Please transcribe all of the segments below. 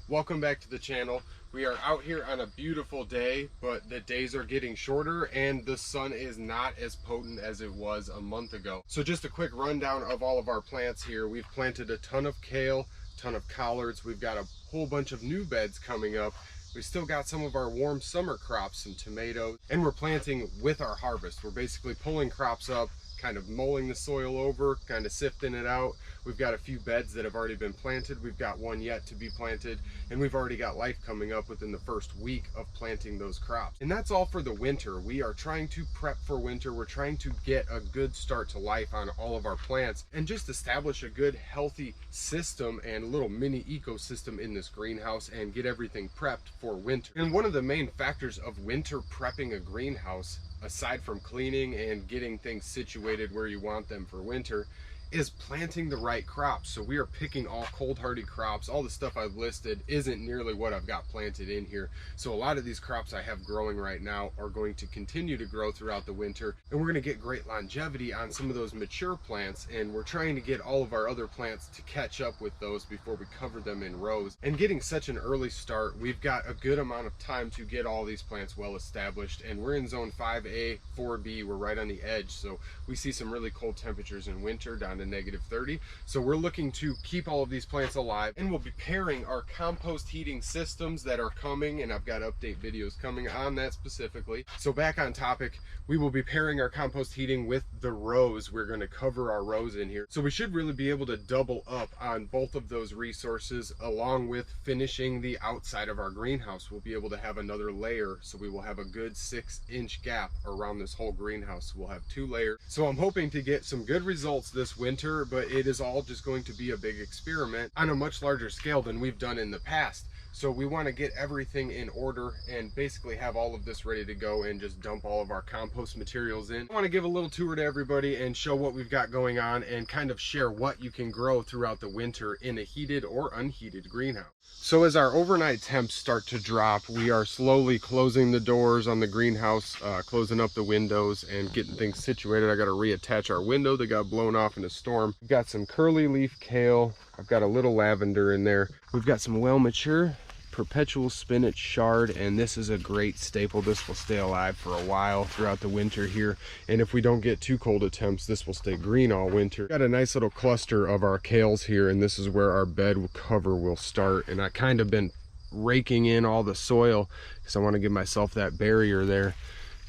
Welcome back to the channel. We are out here on a beautiful day, but the days are getting shorter and the sun is not as potent as it was a month ago. So just a quick rundown of all of our plants here. We've planted a ton of kale, ton of collards. We've got a whole bunch of new beds coming up. We still got some of our warm summer crops, some tomatoes, and we're planting with our harvest. We're basically pulling crops up, kind of mulling the soil over, kind of sifting it out. We've got a few beds that have already been planted. We've got one yet to be planted, and we've already got life coming up within the first week of planting those crops. And that's all for the winter. We are trying to prep for winter. We're trying to get a good start to life on all of our plants and just establish a good, healthy system and little mini ecosystem in this greenhouse and get everything prepped for winter. And one of the main factors of winter prepping a greenhouse, aside from cleaning and getting things situated where you want them for winter, is planting the right crops. So we are picking all cold hardy crops. All the stuff I've listed isn't nearly what I've got planted in here. So a lot of these crops I have growing right now are going to continue to grow throughout the winter, and we're going to get great longevity on some of those mature plants, and we're trying to get all of our other plants to catch up with those before we cover them in rows. And getting such an early start, we've got a good amount of time to get all these plants well established, and we're in zone 5A, 4B. We're right on the edge, so we see some really cold temperatures in winter down to -30. So we're looking to keep all of these plants alive, and we'll be pairing our compost heating systems that are coming, and I've got update videos coming on that specifically. So back on topic, we will be pairing our compost heating with the rows. We're going to cover our rows in here, so we should really be able to double up on both of those resources, along with finishing the outside of our greenhouse. We'll be able to have another layer, so we will have a good 6-inch gap around this whole greenhouse. We'll have 2 layers. So I'm hoping to get some good results this winter, but it is all just going to be a big experiment on a much larger scale than we've done in the past. So we want to get everything in order and basically have all of this ready to go and just dump all of our compost materials in. I want to give a little tour to everybody and show what we've got going on and kind of share what you can grow throughout the winter in a heated or unheated greenhouse. So as our overnight temps start to drop, we are slowly closing the doors on the greenhouse, closing up the windows and getting things situated. I got to reattach our window that got blown off in a storm. We've got some curly leaf kale. I've got a little lavender in there. We've got some well mature perpetual spinach chard, and this is a great staple. This will stay alive for a while throughout the winter here, and if we don't get too cold of temps, this will stay green all winter. Got a nice little cluster of our kales here, and this is where our bed cover will start. And I kind of been raking in all the soil because I want to give myself that barrier there.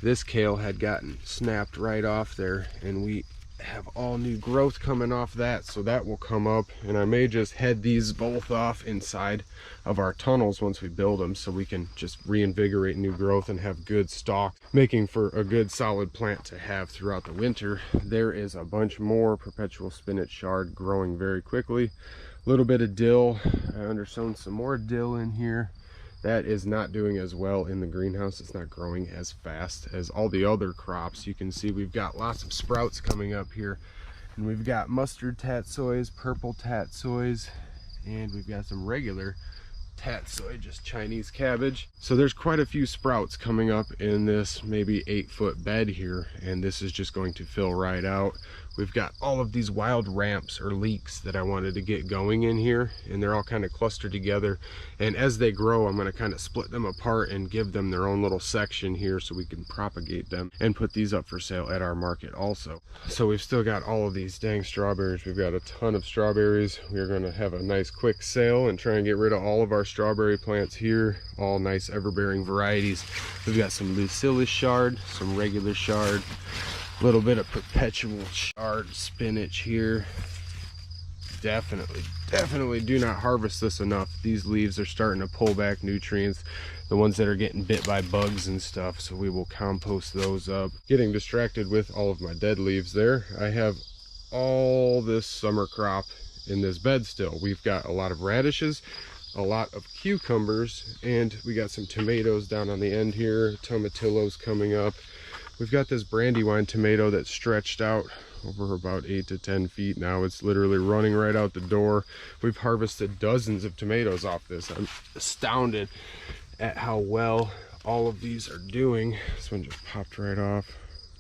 This kale had gotten snapped right off there, and we have all new growth coming off that, so that will come up. And I may just head these both off inside of our tunnels once we build them, so we can just reinvigorate new growth and have good stock, making for a good solid plant to have throughout the winter. There is a bunch more perpetual spinach chard growing very quickly. A little bit of dill. I undersown some more dill in here. That is not doing as well in the greenhouse. It's not growing as fast as all the other crops. You can see we've got lots of sprouts coming up here, and we've got mustard tatsoys, purple tatsoys, and we've got some regular tatsoi, just Chinese cabbage. So there's quite a few sprouts coming up in this maybe 8-foot bed here, and this is just going to fill right out. We've got all of these wild ramps or leeks that I wanted to get going in here, and they're all kind of clustered together. And as they grow, I'm going to kind of split them apart and give them their own little section here so we can propagate them and put these up for sale at our market also. So we've still got all of these dang strawberries. We've got a ton of strawberries. We're going to have a nice quick sale and try and get rid of all of our strawberry plants here, all nice everbearing varieties. We've got some Lucilla chard, some regular chard, a little bit of perpetual chard spinach here. Definitely do not harvest this enough. These leaves are starting to pull back nutrients, the ones that are getting bit by bugs and stuff, so we will compost those up. Getting distracted with all of my dead leaves there. I have all this summer crop in this bed still. We've got a lot of radishes, a lot of cucumbers, and we got some tomatoes down on the end here, tomatillos coming up. We've got this Brandywine tomato that's stretched out over about 8 to 10 feet now. It's literally running right out the door. We've harvested dozens of tomatoes off this. I'm astounded at how well all of these are doing. This one just popped right off.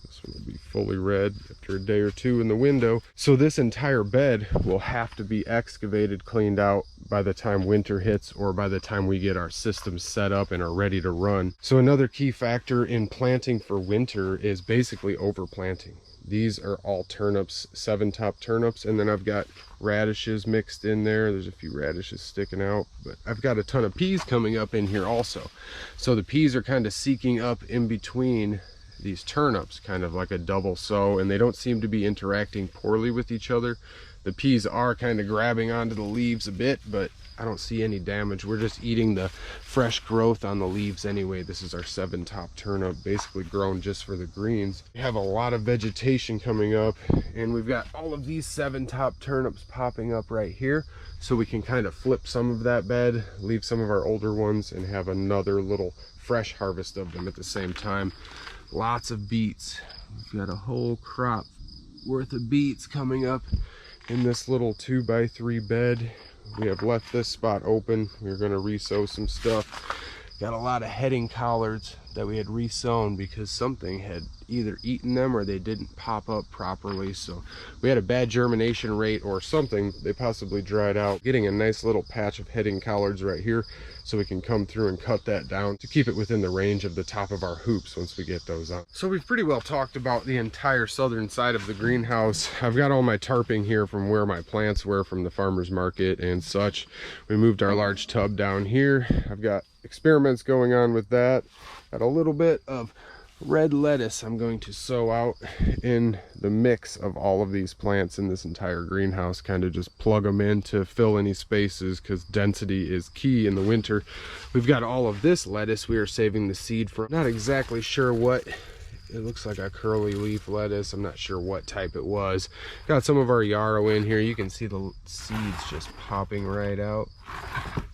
This This one will be fully red after a day or two in the window. So this entire bed will have to be excavated, cleaned out by the time winter hits, or by the time we get our systems set up and are ready to run. So another key factor in planting for winter is basically overplanting. These are all turnips, 7-top turnips, and then I've got radishes mixed in there. There's a few radishes sticking out, but I've got a ton of peas coming up in here also. So the peas are kind of seeking up in between these turnips, kind of like a double sow, and they don't seem to be interacting poorly with each other. The peas are kind of grabbing onto the leaves a bit, but I don't see any damage. We're just eating the fresh growth on the leaves anyway. This is our 7-top turnip, basically grown just for the greens. We have a lot of vegetation coming up, and we've got all of these 7-top turnips popping up right here. So we can kind of flip some of that bed, leave some of our older ones, and have another little fresh harvest of them at the same time. Lots of beets. We've got a whole crop worth of beets coming up in this little 2x3 bed. We have left this spot open. We're going to resow some stuff. Got a lot of heading collards that we had resown because something had either eaten them or they didn't pop up properly. So we had a bad germination rate or something. They possibly dried out. Getting a nice little patch of heading collards right here so we can come through and cut that down to keep it within the range of the top of our hoops once we get those out. So we've pretty well talked about the entire southern side of the greenhouse. I've got all my tarping here from where my plants were from the farmer's market and such. We moved our large tub down here. I've got experiments going on with that. Got a little bit of red lettuce I'm going to sow out in the mix of all of these plants in this entire greenhouse, kind of just plug them in to fill any spaces because density is key in the winter. We've got all of this lettuce we are saving the seed for. Not exactly sure what. It looks like a curly leaf lettuce. I'm not sure what type it was. Got some of our yarrow in here. You can see the seeds just popping right out.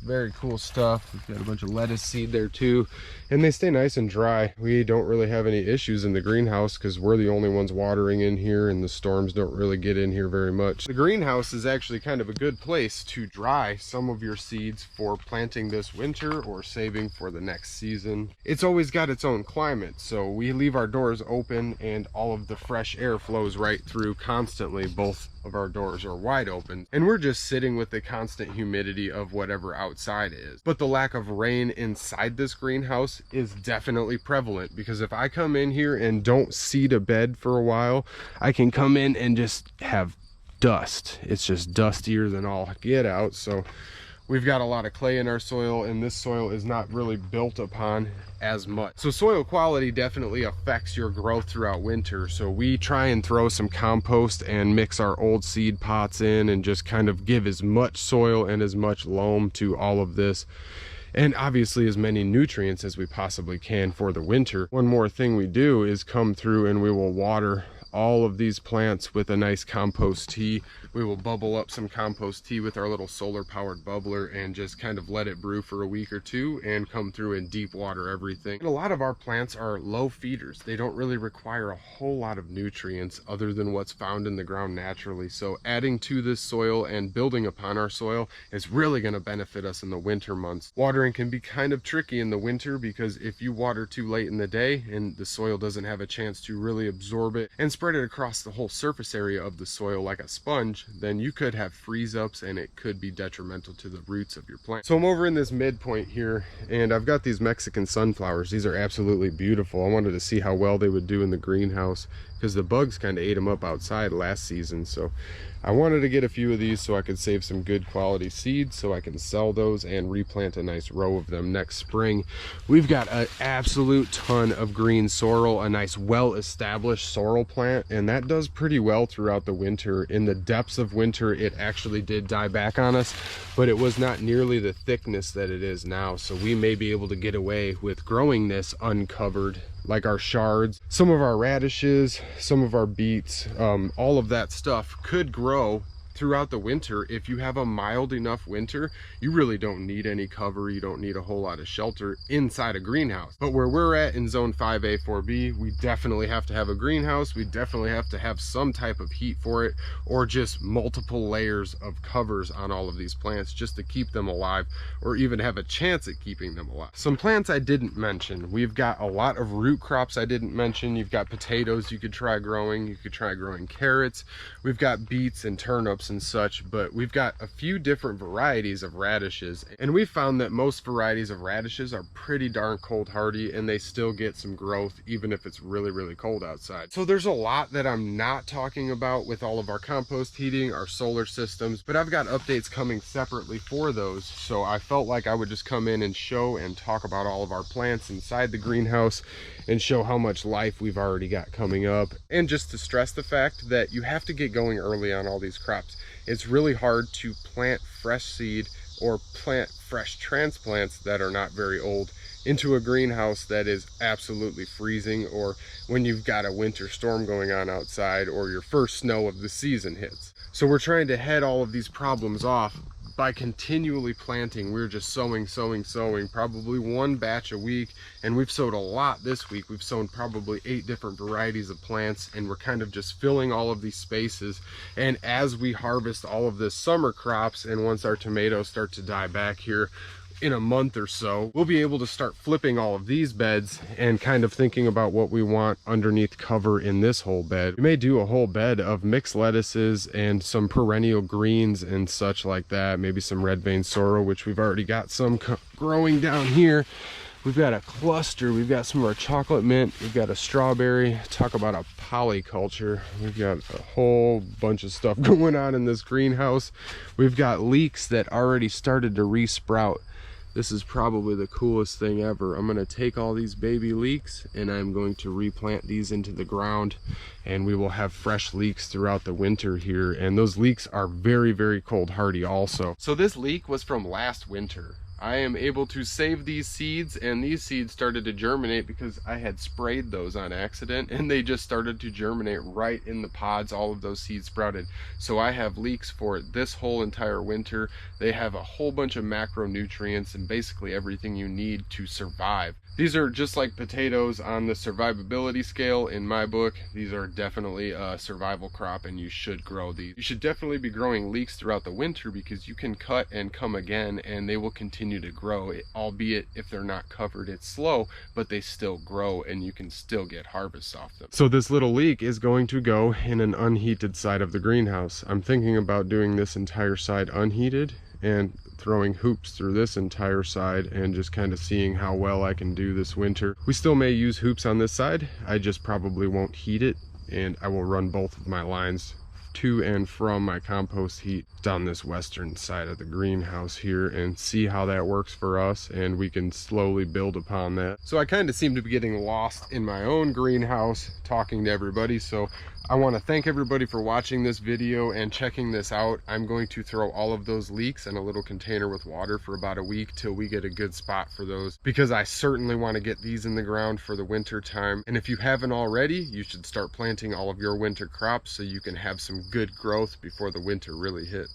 Very cool stuff. We've got a bunch of lettuce seed there too, and they stay nice and dry. We don't really have any issues in the greenhouse because we're the only ones watering in here, and the storms don't really get in here very much. The greenhouse is actually kind of a good place to dry some of your seeds for planting this winter or saving for the next season. It's always got its own climate, so we leave our doors open and all of the fresh air flows right through constantly. Both of our doors are wide open, and we're just sitting with the constant humidity of whatever outside is. But the lack of rain inside this greenhouse is definitely prevalent, because if I come in here and don't seed a bed for a while, I can come in and just have dust. It's just dustier than all get out. So we've got a lot of clay in our soil, and this soil is not really built upon as much. So soil quality definitely affects your growth throughout winter. So we try and throw some compost and mix our old seed pots in and just kind of give as much soil and as much loam to all of this, and obviously as many nutrients as we possibly can for the winter. One more thing we do is come through and we will water all of these plants with a nice compost tea. We will bubble up some compost tea with our little solar powered bubbler and just kind of let it brew for a week or two and come through and deep water everything. And a lot of our plants are low feeders. They don't really require a whole lot of nutrients other than what's found in the ground naturally. So adding to this soil and building upon our soil is really going to benefit us in the winter months. Watering can be kind of tricky in the winter because if you water too late in the day and the soil doesn't have a chance to really absorb it and spread it across the whole surface area of the soil like a sponge, then you could have freeze ups and it could be detrimental to the roots of your plant. So I'm over in this midpoint here, and I've got these Mexican sunflowers. These are absolutely beautiful. I wanted to see how well they would do in the greenhouse because the bugs kind of ate them up outside last season. So I wanted to get a few of these so I could save some good quality seeds so I can sell those and replant a nice row of them next spring. We've got an absolute ton of green sorrel, a nice well-established sorrel plant, and that does pretty well throughout the winter. In the depths of winter, it actually did die back on us, but it was not nearly the thickness that it is now. So we may be able to get away with growing this uncovered, like our shards, some of our radishes, some of our beets, all of that stuff could grow throughout the winter, if you have a mild enough winter, you really don't need any cover. You don't need a whole lot of shelter inside a greenhouse. But where we're at in zone 5A, 4B, we definitely have to have a greenhouse. We definitely have to have some type of heat for it, or just multiple layers of covers on all of these plants just to keep them alive, or even have a chance at keeping them alive. Some plants I didn't mention. We've got a lot of root crops I didn't mention. You've got potatoes you could try growing. You could try growing carrots. We've got beets and turnips and such, but we've got a few different varieties of radishes, and we found that most varieties of radishes are pretty darn cold hardy, and they still get some growth even if it's really cold outside. So there's a lot that I'm not talking about with all of our compost heating, our solar systems, but I've got updates coming separately for those. So I felt like I would just come in and show and talk about all of our plants inside the greenhouse and show how much life we've already got coming up, and just to stress the fact that you have to get going early on all these crops. It's really hard to plant fresh seed or plant fresh transplants that are not very old into a greenhouse that is absolutely freezing, or when you've got a winter storm going on outside, or your first snow of the season hits. So we're trying to head all of these problems off by continually planting. We're just sowing, probably one batch a week, and we've sowed a lot this week. We've sown probably 8 different varieties of plants, and we're kind of just filling all of these spaces. And as we harvest all of this summer crops, and once our tomatoes start to die back here in a month or so, we'll be able to start flipping all of these beds and kind of thinking about what we want underneath cover in this whole bed. We may do a whole bed of mixed lettuces and some perennial greens and such like that. Maybe some red vein sorrel, which we've already got some growing down here. We've got a cluster. We've got some of our chocolate mint. We've got a strawberry. Talk about a polyculture. We've got a whole bunch of stuff going on in this greenhouse. We've got leeks that already started to re-sprout. This is probably the coolest thing ever. I'm going to take all these baby leeks and I'm going to replant these into the ground, and we will have fresh leeks throughout the winter here. And those leeks are very cold hardy also. So this leek was from last winter. I am able to save these seeds, and these seeds started to germinate because I had sprayed those on accident, and they just started to germinate right in the pods. All of those seeds sprouted. So I have leeks for this whole entire winter. They have a whole bunch of macronutrients and basically everything you need to survive. These are just like potatoes on the survivability scale in my book. These are definitely a survival crop, and you should grow these. You should definitely be growing leeks throughout the winter because you can cut and come again and they will continue to grow, albeit if they're not covered, it's slow, but they still grow and you can still get harvests off them. So this little leek is going to go in an unheated side of the greenhouse. I'm thinking about doing this entire side unheated and throwing hoops through this entire side and just kind of seeing how well I can do this winter. We still may use hoops on this side. I just probably won't heat it, and I will run both of my lines to and from my compost heat down this western side of the greenhouse here and see how that works for us, and we can slowly build upon that. So I kind of seem to be getting lost in my own greenhouse talking to everybody, so I want to thank everybody for watching this video and checking this out. I'm going to throw all of those leeks in a little container with water for about a week till we get a good spot for those, because I certainly want to get these in the ground for the winter time. And if you haven't already, you should start planting all of your winter crops so you can have some good growth before the winter really hits.